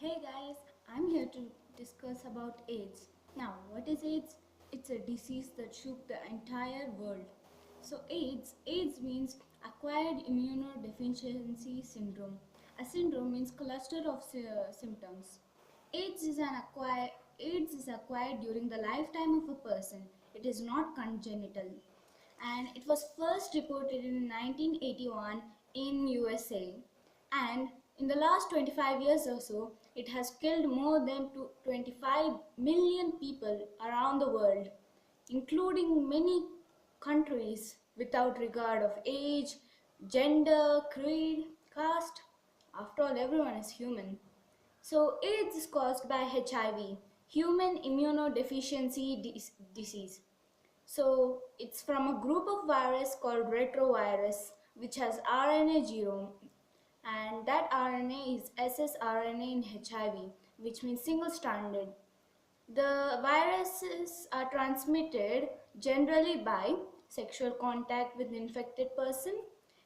Hey guys, I'm here to discuss about AIDS. Now, what is AIDS? It's a disease that shook the entire world. So, AIDS means acquired immunodeficiency syndrome. A syndrome means cluster of symptoms. AIDS is an acquired AIDS is acquired during the lifetime of a person. It is not congenital, and it was first reported in 1981 in USA, and in the last 25 years or so it has killed more than 25 million people around the world, including many countries, without regard of age, gender, creed, caste. After all, everyone is human. So AIDS is caused by HIV, human immunodeficiency disease. So it's from a group of virus called retrovirus, which has RNA genome, and that RNA is ssRNA in HIV, which means single-stranded. The viruses are transmitted generally by sexual contact with infected person,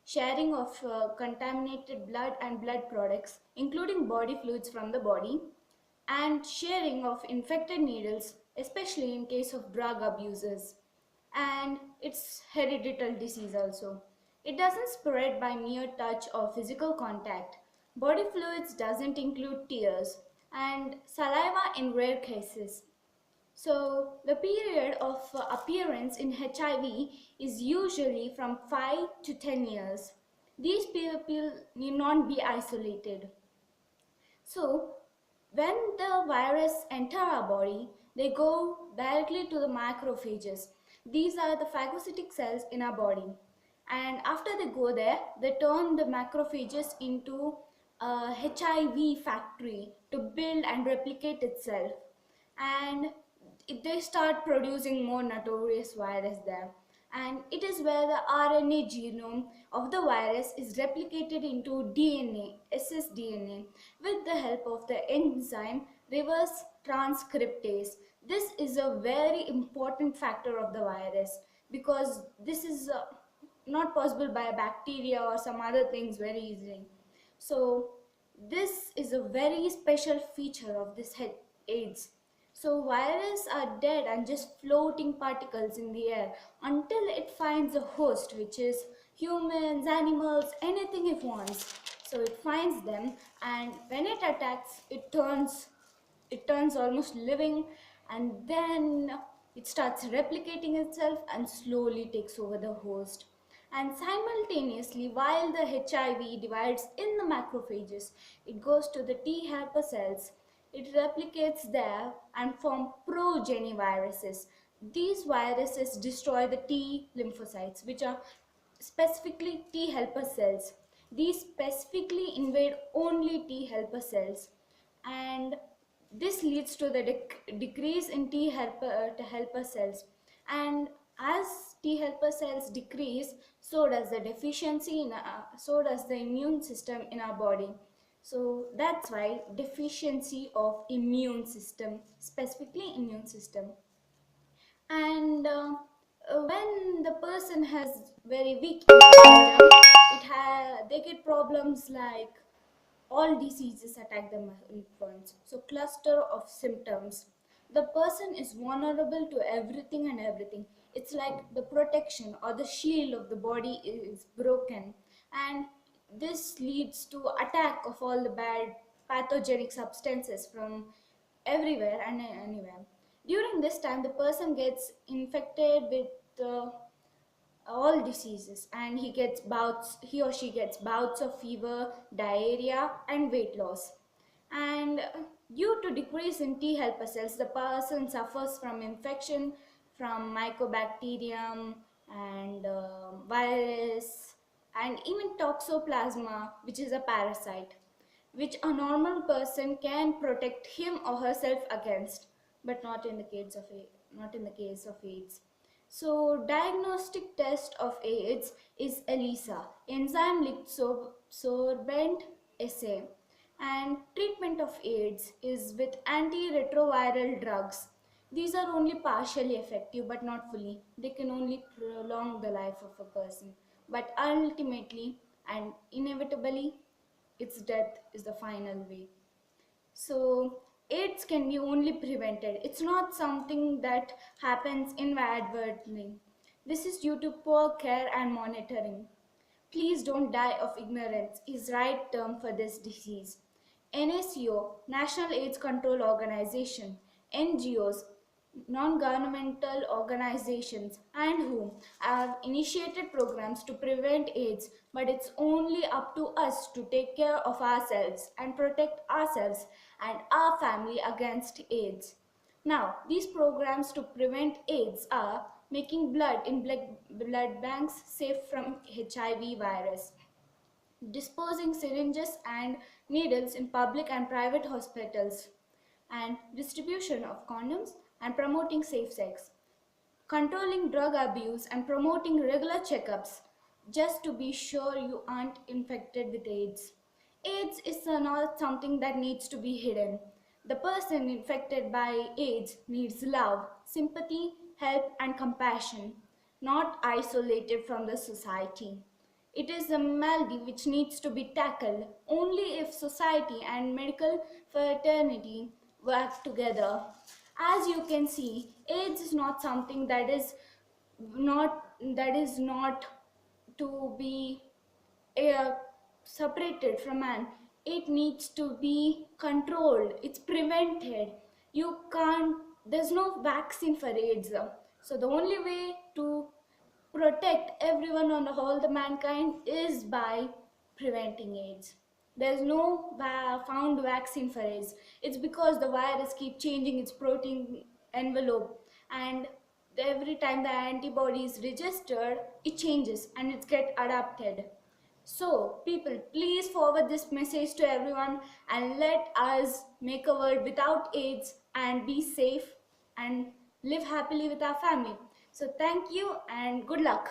sharing of contaminated blood and blood products, including body fluids from the body, and sharing of infected needles, especially in case of drug abusers. And it's hereditary disease also. It doesn't spread by mere touch or physical contact. Body fluids doesn't include tears and saliva in rare cases. So the period of appearance in HIV is usually from 5 to 10 years. These people need not be isolated. So when the virus enter our body, they go directly to the macrophages. These are the phagocytic cells in our body. And after they go there, they turn the macrophages into a HIV factory to build and replicate itself. And they start producing more notorious virus there, and it is where the RNA genome of the virus is replicated into DNA, ssDNA, with the help of the enzyme reverse transcriptase. This is a very important factor of the virus, because this is not possible by a bacteria or some other things very easily. So this is a very special feature of this AIDS. So viruses are dead and just floating particles in the air until it finds a host, which is humans, animals, anything it wants. So it finds them, and when it attacks, it turns almost living, and then it starts replicating itself and slowly takes over the host. And simultaneously, while the HIV divides in the macrophages, it goes to the T helper cells. It replicates there and form progeniviruses. These viruses destroy the T lymphocytes, which are specifically T helper cells. These specifically invade only T helper cells, and this leads to the decrease in T helper cells. And as T helper cells decrease, so does the deficiency so does the immune system in our body. So that's why deficiency of immune system, specifically immune system. And when the person has very weak immune system, they get problems like all diseases attack them at once. So cluster of symptoms. The person is vulnerable to everything and everything. It's like the protection or the shield of the body is broken, and this leads to attack of all the bad pathogenic substances from everywhere and anywhere. During this time, the person gets infected with all diseases, and he or she gets bouts of fever, diarrhea, and weight loss. And due to decrease in T helper cells, the person suffers from infection from mycobacterium and virus, and even toxoplasma, which is a parasite, which a normal person can protect him or herself against, but not in the case of AIDS. So diagnostic test of AIDS is ELISA, enzyme linked sorbent assay, and treatment of AIDS is with antiretroviral drugs. These are only partially effective but not fully. They can only prolong the life of a person, but ultimately and inevitably its death is the final way. So AIDS can be only prevented. It's not something that happens inadvertently. This is due to poor care and monitoring. Please don't die of ignorance is right term for this disease. NSO, National AIDS Control Organization, NGOs, non-governmental organizations and whom have initiated programs to prevent AIDS, but it's only up to us to take care of ourselves and protect ourselves and our family against AIDS. Now, these programs to prevent AIDS are making blood in blood banks safe from HIV virus, disposing syringes and needles in public and private hospitals, and distribution of condoms and promoting safe sex, controlling drug abuse and promoting regular checkups just to be sure you aren't infected with AIDS. AIDS is not something that needs to be hidden. The person infected by AIDS needs love, sympathy, help, and compassion, not isolated from the society. It is a malady which needs to be tackled only if society and medical fraternity work together. As you can see, AIDS is not something that is not to be uh, separated from man. It needs to be controlled. It's prevented. You can't. There's no vaccine for AIDS. So the only way to protect everyone on the whole, the mankind, is by preventing AIDS. There's no found vaccine for AIDS. It's because the virus keeps changing its protein envelope, and every time the antibody is registered, it changes and it's get adapted. So, people, please forward this message to everyone and let us make a world without AIDS and be safe and live happily with our family. So, thank you and good luck.